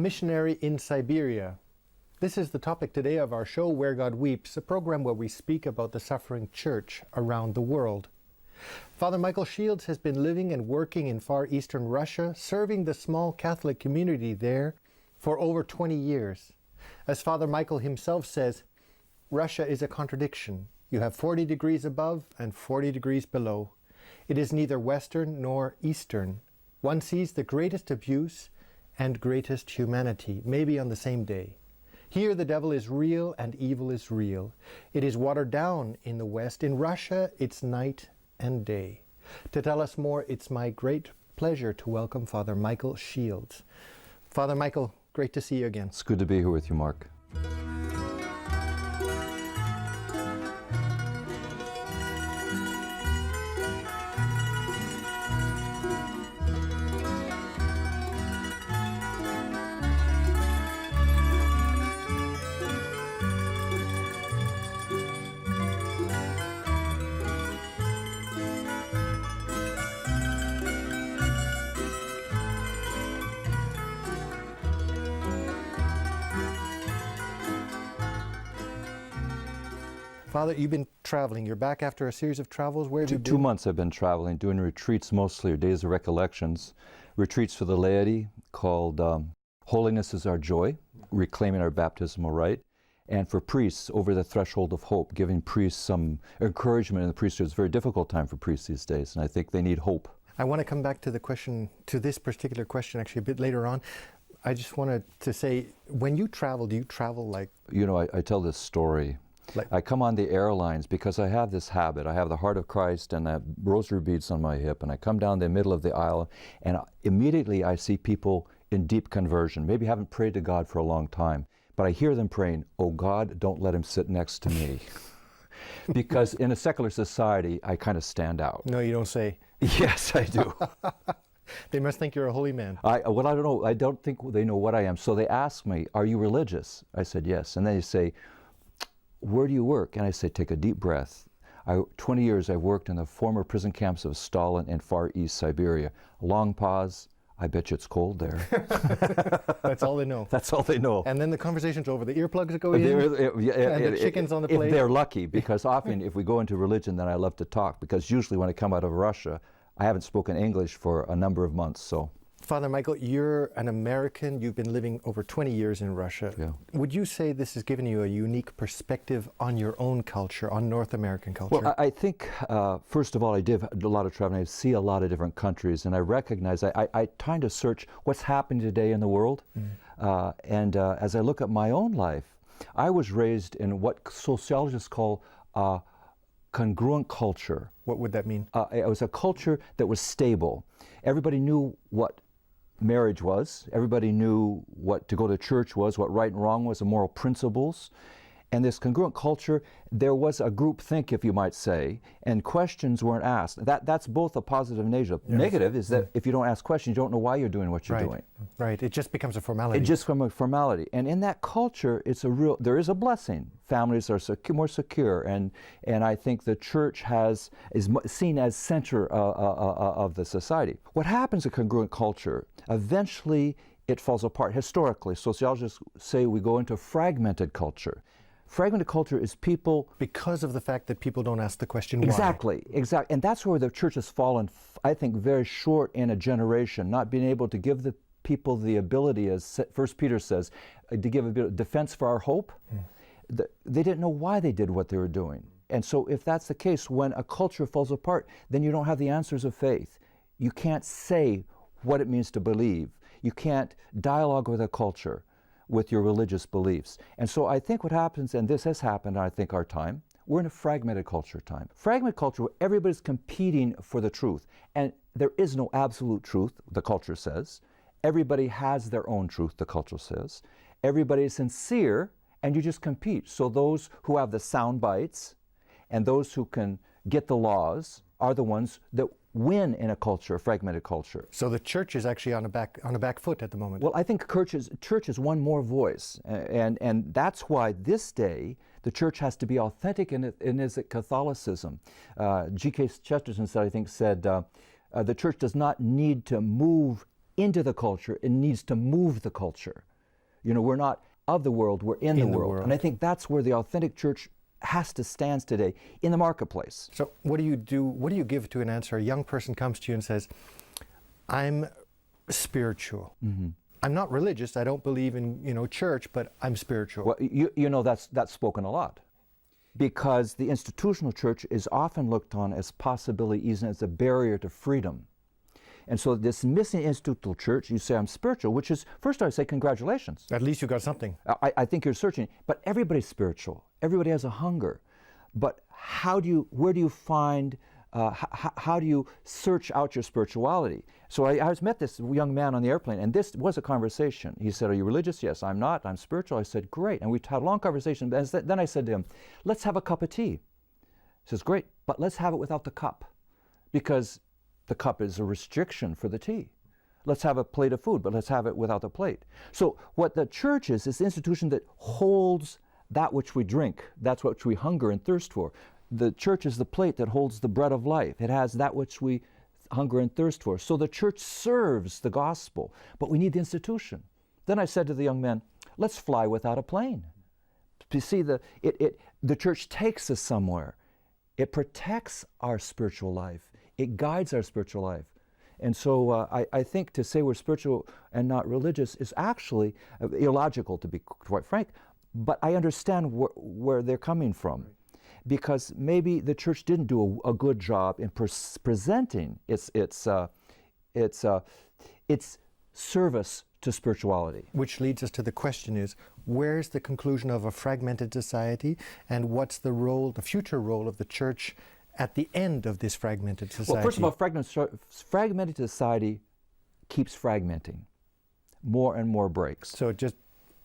missionary in Siberia. This is the topic today of our show, Where God Weeps, a program where we speak about the suffering church around the world. Father Michael Shields has been living and working in far eastern Russia, serving the small Catholic community there for over 20 years. As Father Michael himself says, Russia is a contradiction. You have 40 degrees above and 40 degrees below. It is neither Western nor Eastern. One sees the greatest abuse and greatest humanity, maybe on the same day. Here the devil is real and evil is real. It is watered down in the West. In Russia, it's night and day. To tell us more, it's my great pleasure to welcome Father Michael Shields. Father Michael, great to see you again. It's good to be here with you, Mark. Father, you've been traveling. You're back after a series of travels. Where have you been? 2 months I've been traveling, doing retreats mostly, or days of recollections. Retreats for the laity called Holiness is Our Joy, reclaiming our baptismal right. And for priests, Over the Threshold of Hope, giving priests some encouragement in the priesthood. It's a very difficult time for priests these days, and I think they need hope. I want to come back to the question, to this particular question actually a bit later on. I just wanted to say, when you travel, do you travel like... You know, I tell this story. I come on the airlines because I have this habit. I have the heart of Christ and the rosary beads on my hip, and I come down the middle of the aisle, and immediately I see people in deep conversion, maybe haven't prayed to God for a long time, but I hear them praying, "Oh God, don't let him sit next to me." Because in a secular society, I kind of stand out. No, you don't say. Yes, I do. They must think you're a holy man. Well, I don't know. I don't think they know what I am. So they ask me, "Are you religious?" I said, "Yes." And then they say, "Where do you work?" And I say, take a deep breath. 20 years I've worked in the former prison camps of Stalin in far east Siberia. Long pause. I bet you it's cold there. That's all they know. That's all they know. And then the conversation's over. The earplugs go in, and the chicken's on the plate. If they're lucky, because often if we go into religion, then I love to talk, because usually when I come out of Russia, I haven't spoken English for a number of months, so. Father Michael, you're an American. You've been living over 20 years in Russia. Yeah. Would you say this has given you a unique perspective on your own culture, on North American culture? Well, I think, first of all, I did a lot of traveling. I see a lot of different countries, and I recognize, I tend to search what's happening today in the world. As I look at my own life, I was raised in what sociologists call congruent culture. What would that mean? It was a culture that was stable. Everybody knew what marriage was. Everybody knew what to go to church was, what right and wrong was, the moral principles. And this congruent culture, there was a group think, if you might say, and questions weren't asked. That's both a positive and negative. Yes. Negative is that if you don't ask questions, you don't know why you're doing what you're doing. Right, it just becomes a formality. It just becomes a formality. And in that culture, there is a blessing. Families are more secure, and I think the church is seen as center of the society. What happens in congruent culture, eventually it falls apart. Historically, sociologists say we go into fragmented culture. Fragmented culture is people... Because of the fact that people don't ask the question why. Exactly. And that's where the church has fallen, I think, very short in a generation, not being able to give the people the ability, as 1 Peter says, to give a bit of defense for our hope. They didn't know why they did what they were doing. And so if that's the case, when a culture falls apart, then you don't have the answers of faith. You can't say what it means to believe. You can't dialogue with a culture, with your religious beliefs. And so I think what happens, and this has happened, I think, our time, we're in a fragmented culture time. Fragmented culture where everybody's competing for the truth. And there is no absolute truth, the culture says. Everybody has their own truth, the culture says. Everybody is sincere, and you just compete. So those who have the sound bites and those who can get the laws are the ones that win in a culture, a fragmented culture. So the church is actually on a back foot at the moment. Well, I think church is one more voice, and that's why this day the church has to be authentic in its Catholicism. G.K. Chesterton said, the church does not need to move into the culture, it needs to move the culture. You know, we're not of the world, we're in the world. And I think that's where the authentic church has to stand today, in the marketplace. So what do you do? What do you give to an answer? A young person comes to you and says, I'm spiritual. Mm-hmm. I'm not religious. I don't believe in, church, but I'm spiritual. Well, you know, that's spoken a lot. Because the institutional church is often looked on as possibility, even as a barrier to freedom. And so this missing institutional church, you say I'm spiritual, which is, first I say congratulations. At least you got something. I think you're searching, but everybody's spiritual. Everybody has a hunger. But where do you find, how do you search out your spirituality? So I met this young man on the airplane, and this was a conversation. He said, are you religious? Yes, I'm not. I'm spiritual. I said, great. And we had a long conversation. Then I said to him, let's have a cup of tea. He says, great, but let's have it without the cup, because the cup is a restriction for the tea. Let's have a plate of food, but let's have it without the plate. So what the church is an institution that holds that which we drink. That's what we hunger and thirst for. The church is the plate that holds the bread of life. It has that which we hunger and thirst for. So the church serves the gospel, but we need the institution. Then I said to the young man, let's fly without a plane. You see, the church takes us somewhere. It protects our spiritual life. It guides our spiritual life. And so I think to say we're spiritual and not religious is actually illogical, to be quite frank, but I understand where they're coming from. Because maybe the church didn't do a good job in presenting its service to spirituality. Which leads us to the question is, where's the conclusion of a fragmented society, and what's the future role of the church at the end of this fragmented society? Well, first of all, fragmented society keeps fragmenting. More and more breaks. So just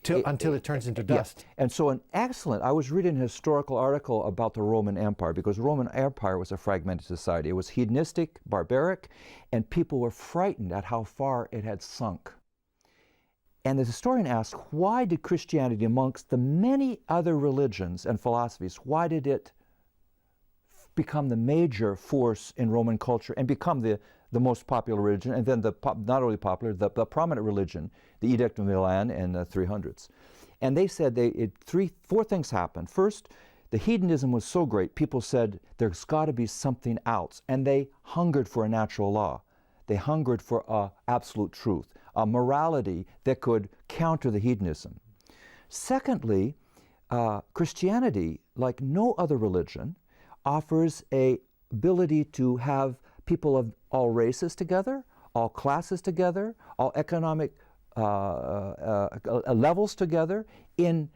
until it turns into dust. Yeah. And so I was reading a historical article about the Roman Empire, because the Roman Empire was a fragmented society. It was hedonistic, barbaric, and people were frightened at how far it had sunk. And the historian asked, why did Christianity, amongst the many other religions and philosophies, why did it become the major force in Roman culture and become the most popular religion, and then not only popular, the prominent religion, the Edict of Milan in the 300s. And they said four things happened. First, the hedonism was so great, people said there's got to be something else, and they hungered for a natural law. They hungered for absolute truth, a morality that could counter the hedonism. Secondly, Christianity, like no other religion, offers an ability to have people of all races together, all classes together, all economic levels together in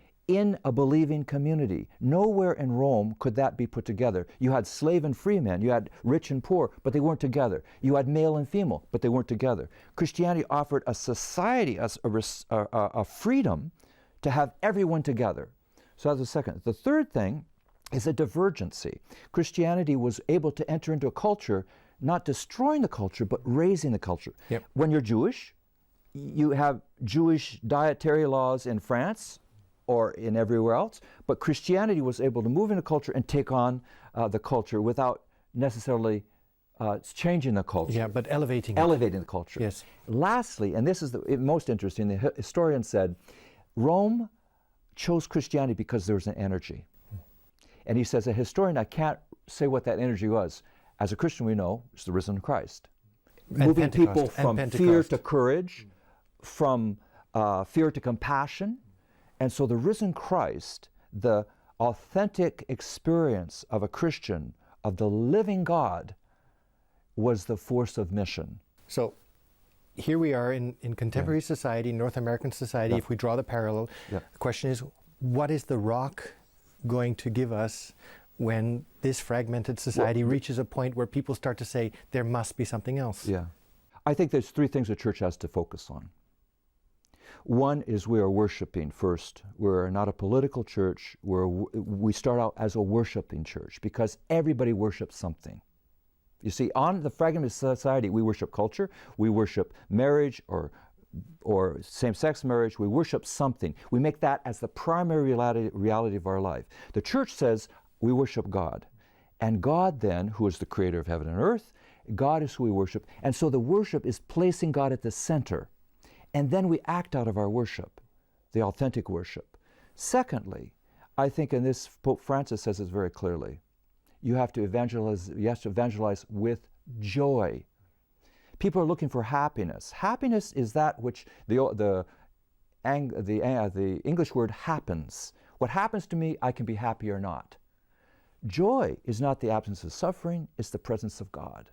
a believing community. Nowhere in Rome could that be put together. You had slave and free men, you had rich and poor, but they weren't together. You had male and female, but they weren't together. Christianity offered a society, a freedom to have everyone together. So that's the second. The third thing is a divergency. Christianity was able to enter into a culture, not destroying the culture, but raising the culture. Yep. When you're Jewish, you have Jewish dietary laws in France or in everywhere else, but Christianity was able to move into culture and take on the culture without necessarily changing the culture. Yeah, but elevating the culture. Yes. Lastly, and this is the most interesting, the historian said, Rome chose Christianity because there was an energy. And he says, a historian, I can't say what that energy was. As a Christian, we know it's the risen Christ. Moving people from fear to courage, from fear to compassion. And so the risen Christ, the authentic experience of a Christian, of the living God, was the force of mission. So here we are in contemporary society, North American society, if we draw the parallel. The question is, what is the rock going to give us when this fragmented society reaches a point where people start to say there must be something else? Yeah. I think there's three things the church has to focus on. One is we are worshiping first. We're not a political church. We start out as a worshiping church because everybody worships something. You see, on the fragmented society, we worship culture, we worship marriage or same-sex marriage, we worship something. We make that as the primary reality of our life. The church says we worship God. And God then, who is the creator of heaven and earth, God is who we worship. And so the worship is placing God at the center. And then we act out of our worship. the authentic worship. Secondly, I think, and this Pope Francis says it very clearly, you have to evangelize with joy. People are looking for happiness. Happiness is that which the English word happens. What happens to me, I can be happy or not. Joy is not the absence of suffering, it's the presence of God.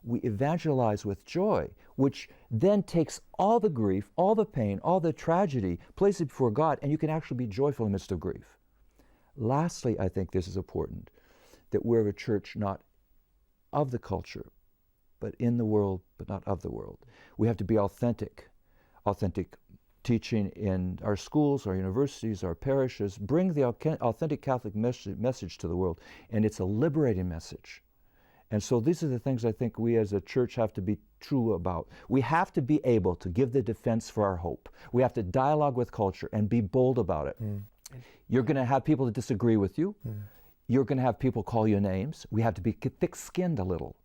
We evangelize with joy, which then takes all the grief, all the pain, all the tragedy, places it before God, and you can actually be joyful in the midst of grief. Lastly, I think this is important, that we're a church not of the culture, but in the world, but not of the world. We have to be authentic teaching in our schools, our universities, our parishes, bring the authentic Catholic message to the world, and it's a liberating message. And so these are the things I think we as a church have to be true about. We have to be able to give the defense for our hope. We have to dialogue with culture and be bold about it. You're going to have people that disagree with you. You're going to have people call you names. We have to be thick-skinned a little.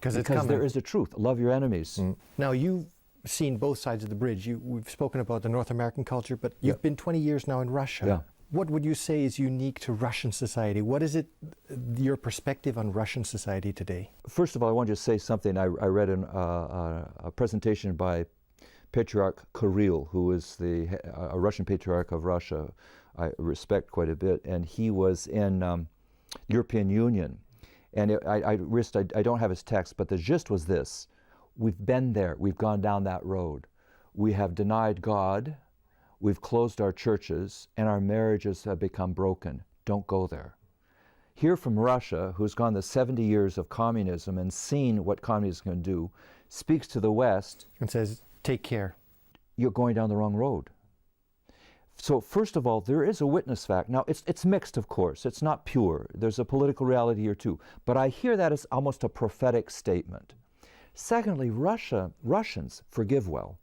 Because there is a truth. Love your enemies. Now, you've seen both sides of the bridge. We've spoken about the North American culture, but you've been 20 years now in Russia. Yeah. What would you say is unique to Russian society? What is it, your perspective on Russian society today? First of all, I want to say something. I read a presentation by Patriarch Kirill, who is a Russian Patriarch of Russia. I respect quite a bit, and he was in European Union. And I don't have his text, but the gist was this. We've been there. We've gone down that road. We have denied God. We've closed our churches, and our marriages have become broken. Don't go there. Hear from Russia, who's gone the 70 years of communism and seen what communism can do, speaks to the West. And says, take care. You're going down the wrong road. So first of all, there is a witness fact. Now, it's mixed, of course. It's not pure. There's a political reality here, too. But I hear that as almost a prophetic statement. Secondly, Russians forgive well.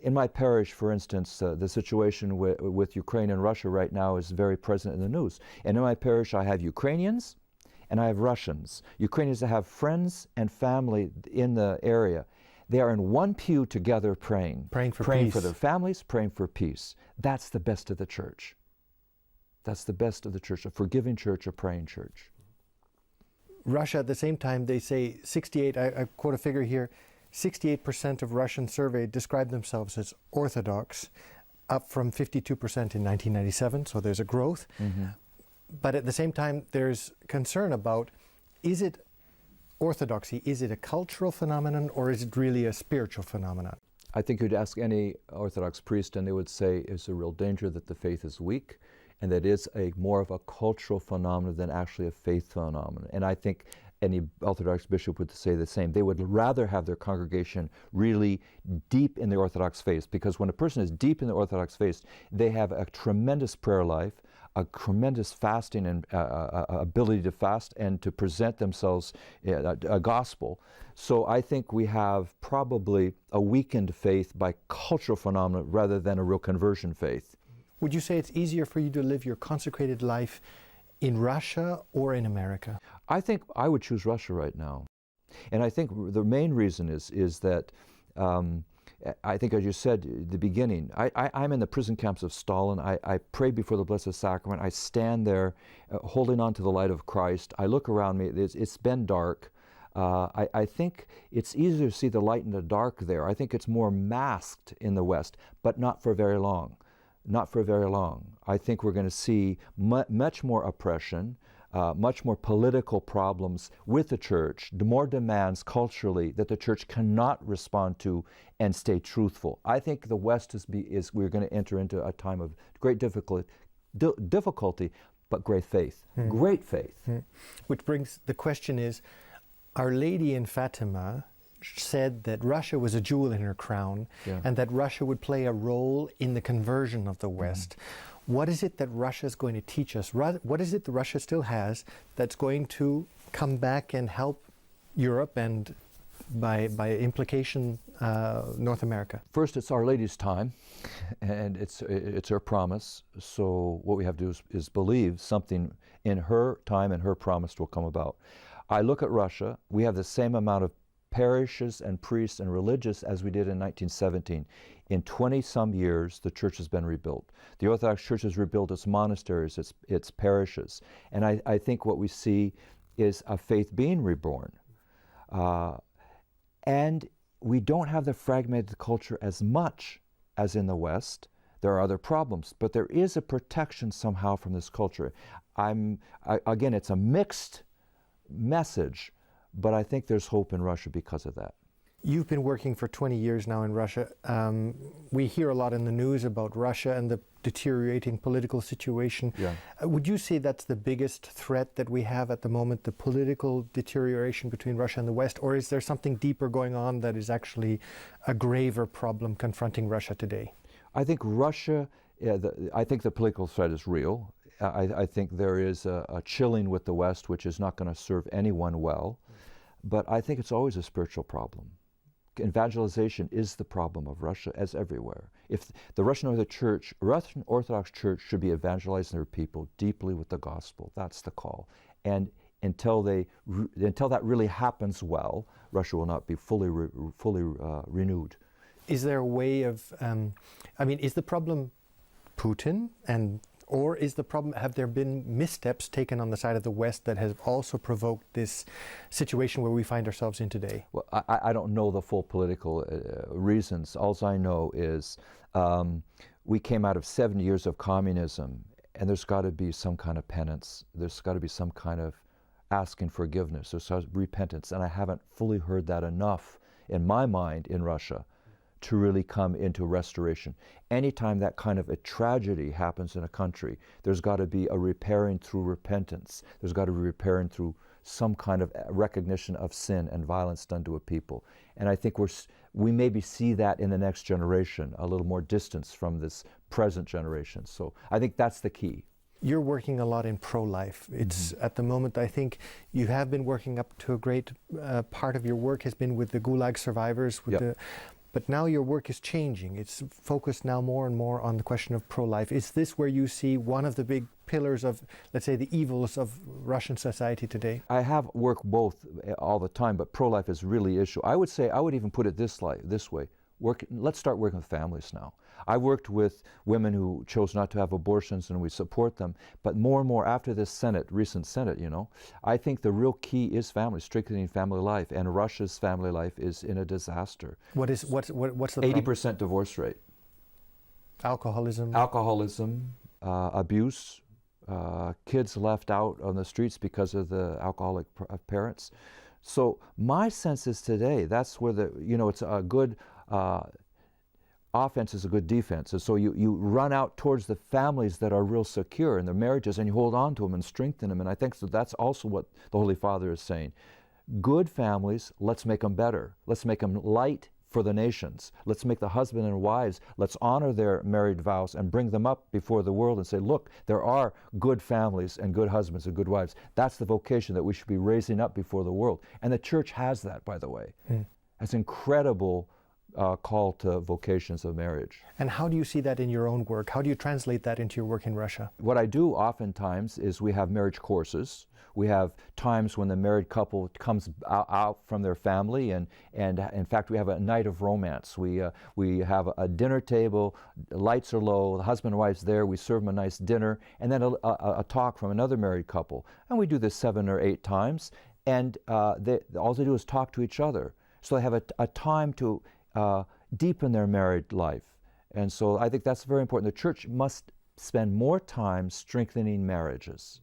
In my parish, for instance, the situation with Ukraine and Russia right now is very present in the news. And in my parish, I have Ukrainians and I have Russians. Ukrainians that have friends and family in the area. They are in one pew together praying. Praying for praying peace. For their families, praying for peace. That's the best of the church. That's the best of the church, a forgiving church, a praying church. Russia, at the same time, they say 68, I quote a figure here, 68% of Russians surveyed describe themselves as Orthodox, up from 52% in 1997, so there's a growth. But at the same time, there's concern about, is it Orthodoxy, is it a cultural phenomenon or is it really a spiritual phenomenon? I think you'd ask any Orthodox priest and they would say it's a real danger that the faith is weak and that it's more of a cultural phenomenon than actually a faith phenomenon. And I think any Orthodox bishop would say the same. They would rather have their congregation really deep in the Orthodox faith, because when a person is deep in the Orthodox faith, they have a tremendous prayer life, a tremendous fasting and ability to fast and to present themselves a gospel. So I think we have probably a weakened faith by cultural phenomena rather than a real conversion faith. Would you say it's easier for you to live your consecrated life in Russia or in America? I think I would choose Russia right now. And I think the main reason is that I think, as you said at the beginning, I'm in the prison camps of Stalin. I pray before the Blessed Sacrament. I stand there holding on to the light of Christ. I look around me. It's been dark. I think it's easier to see the light in the dark there. I think it's more masked in the West, but not for very long. Not for very long. I think we're going to see much more oppression, much more political problems with the church, more demands culturally that the church cannot respond to and stay truthful. I think the West we're going to enter into a time of great difficulty, but great faith. Great faith. Which brings, the question is, Our Lady in Fatima said that Russia was a jewel in her crown, and that Russia would play a role in the conversion of the West. What is it that Russia is going to teach us? What is it that Russia still has that's going to come back and help Europe and, by implication, North America? First, it's Our Lady's time, and it's her promise. So what we have to do is believe something in her time and her promise will come about. I look at Russia. We have the same amount of parishes and priests and religious as we did in 1917. In 20-some years, the church has been rebuilt. The Orthodox Church has rebuilt its monasteries, its parishes. And I think what we see is a faith being reborn. And we don't have the fragmented culture as much as in the West. There are other problems, but there is a protection somehow from this culture. Again, it's a mixed message, but I think there's hope in Russia because of that. You've been working for 20 years now in Russia. We hear a lot in the news about Russia and the deteriorating political situation. Yeah. Would you say that's the biggest threat that we have at the moment, the political deterioration between Russia and the West, or is there something deeper going on that is actually a graver problem confronting Russia today? I think Russia, I think the political threat is real. I think there is a chilling with the West, which is not going to serve anyone well. But I think it's always a spiritual problem. Evangelization is the problem of Russia, as everywhere. If the Russian Orthodox Church should be evangelizing their people deeply with the gospel, that's the call. And until that really happens well, Russia will not be fully renewed. Is there a way of, is the problem Putin, or is the problem, have there been missteps taken on the side of the West that have also provoked this situation where we find ourselves in today? Well, I don't know the full political reasons. All I know is we came out of 70 years of communism, and there's got to be some kind of penance. There's got to be some kind of asking forgiveness. There's repentance, and I haven't fully heard that enough in my mind in Russia to really come into restoration. Anytime that kind of a tragedy happens in a country, there's got to be a repairing through repentance. There's got to be repairing through some kind of recognition of sin and violence done to a people. And I think we maybe see that in the next generation, a little more distance from this present generation. So I think that's the key. You're working a lot in pro-life. It's at the moment, I think you have been working up to a great part of your work has been with the Gulag survivors, but now your work is changing. It's focused now more and more on the question of pro-life. Is this where you see one of the big pillars of, let's say, the evils of Russian society today? I have worked both all the time, but pro-life is really issue. I would say, I would even put it this way. Let's start working with families now. I worked with women who chose not to have abortions, and we support them. But more and more after this recent Senate, I think the real key is family, strengthening family life. And Russia's family life is in a disaster. What's the 80% divorce rate. Alcoholism, abuse, kids left out on the streets because of the alcoholic parents. So my sense is today, that's where it's a good offense is a good defense. And so you run out towards the families that are real secure in their marriages, and you hold on to them and strengthen them. And I think that's also what the Holy Father is saying. Good families, let's make them better. Let's make them light for the nations. Let's make the husband and wives, let's honor their married vows and bring them up before the world and say, look, there are good families and good husbands and good wives. That's the vocation that we should be raising up before the world. And the church has that, by the way. It's incredible call to vocations of marriage. And how do you see that in your own work? How do you translate that into your work in Russia? What I do oftentimes is we have marriage courses. We have times when the married couple comes out from their family, and in fact we have a night of romance. We have a dinner table, lights are low, the husband and wife's there, we serve them a nice dinner, and then a talk from another married couple. And we do this 7 or 8 times, and all they do is talk to each other. So they have a time to deepen their married life. And so I think that's very important. The church must spend more time strengthening marriages.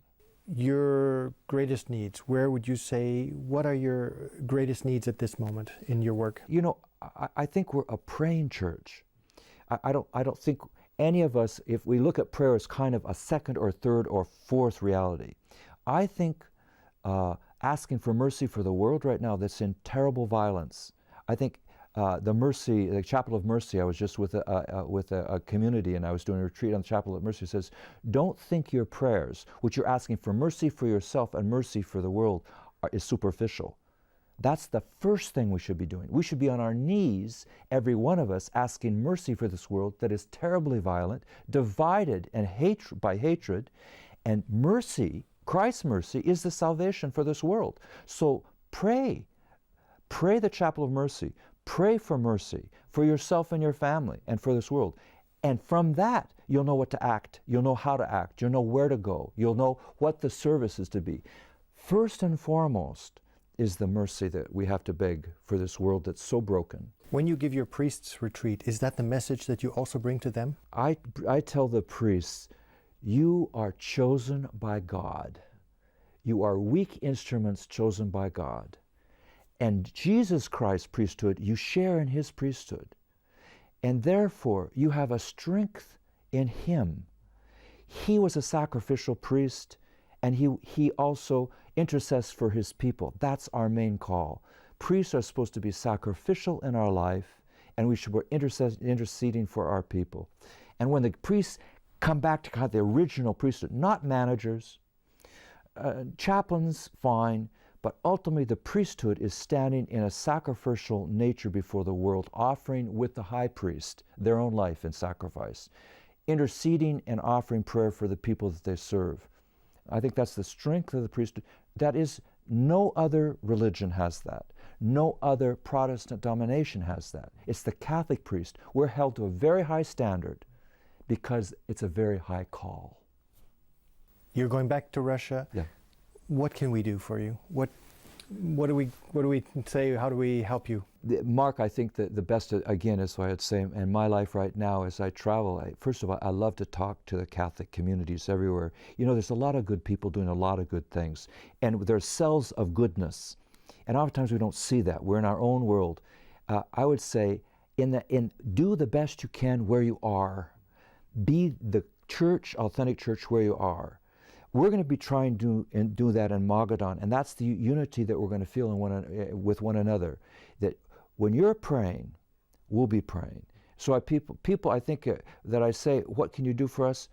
Your greatest needs, where would you say, what are your greatest needs at this moment in your work? I think we're a praying church. I don't think any of us, if we look at prayer as kind of a second or third or fourth reality, I think asking for mercy for the world right now that's in terrible violence. I think the Chapel of Mercy, I was just with a community, and I was doing a retreat on the Chapel of Mercy, says, don't think your prayers, which you're asking for mercy for yourself and mercy for the world, is superficial. That's the first thing we should be doing. We should be on our knees, every one of us, asking mercy for this world that is terribly violent, divided and by hatred, and mercy, Christ's mercy, is the salvation for this world. So pray the Chapel of Mercy. Pray for mercy for yourself and your family and for this world. And from that, you'll know what to act. You'll know how to act. You'll know where to go. You'll know what the service is to be. First and foremost is the mercy that we have to beg for this world that's so broken. When you give your priests retreat, is that the message that you also bring to them? I tell the priests, you are chosen by God. You are weak instruments chosen by God. And Jesus Christ's priesthood, you share in his priesthood. And therefore, you have a strength in him. He was a sacrificial priest, and he also intercedes for his people. That's our main call. Priests are supposed to be sacrificial in our life, and we should be interceding for our people. And when the priests come back to God, the original priesthood, not managers, chaplains, fine, but ultimately the priesthood is standing in a sacrificial nature before the world, offering with the high priest their own life in sacrifice, interceding and offering prayer for the people that they serve. I think that's the strength of the priesthood. That is, no other religion has that. No other Protestant domination has that. It's the Catholic priest. We're held to a very high standard because it's a very high call. You're going back to Russia. Yeah. What can we do for you? What do we say? How do we help you? Mark, I think that the best, again, is what I'd say in my life right now as I travel. First of all, I love to talk to the Catholic communities everywhere. You know, there's a lot of good people doing a lot of good things. And there's cells of goodness. And oftentimes we don't see that. We're in our own world. I would say, do the best you can where you are. Be the church, authentic church, where you are. We're going to be trying to do that in Magadan, and that's the unity that we're going to feel with one another. That when you're praying, we'll be praying. So people, I think that I say, what can you do for us?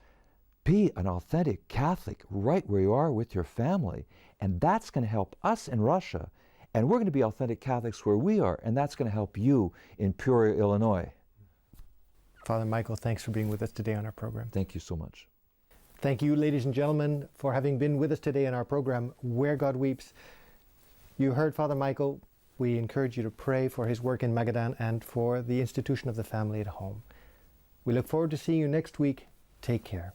Be an authentic Catholic right where you are with your family, and that's going to help us in Russia. And we're going to be authentic Catholics where we are, and that's going to help you in Peoria, Illinois. Father Michael, thanks for being with us today on our program. Thank you so much. Thank you, ladies and gentlemen, for having been with us today in our program, Where God Weeps. You heard Father Michael. We encourage you to pray for his work in Magadan and for the institution of the family at home. We look forward to seeing you next week. Take care.